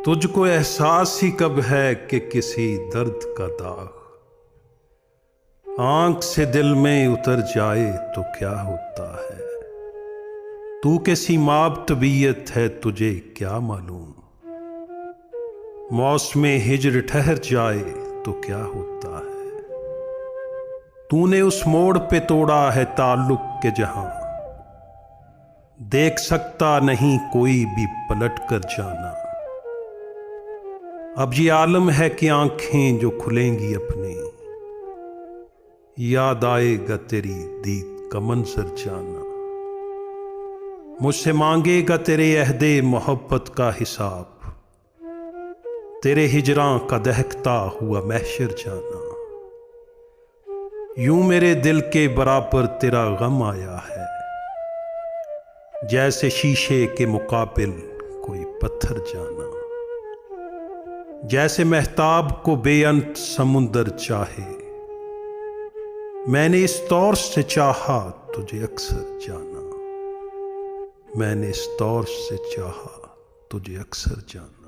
तुझको एहसास ही कब है कि किसी दर्द का दाग आंख से दिल में उतर जाए तो क्या होता है। तू कैसी माब तबीयत है तुझे क्या मालूम। मौसमे हिज्र ठहर जाए तो क्या होता है। तूने उस मोड़ पे तोड़ा है ताल्लुक के जहां देख सकता नहीं कोई भी पलट कर जाना। अब ये आलम है कि आंखें जो खुलेंगी अपनी याद आएगा तेरी दीद का मंजर जाना। मुझसे मांगेगा तेरे अहदे मोहब्बत का हिसाब तेरे हिजरां का दहकता हुआ महशर जाना। यूं मेरे दिल के बराबर तेरा गम आया है जैसे शीशे के मुकाबिल कोई पत्थर जाना। जैसे महताब को बेअंत समुंदर चाहे मैंने इस तौर से चाहा तुझे अक्सर जाना। मैंने इस तौर से चाहा तुझे अक्सर जाना।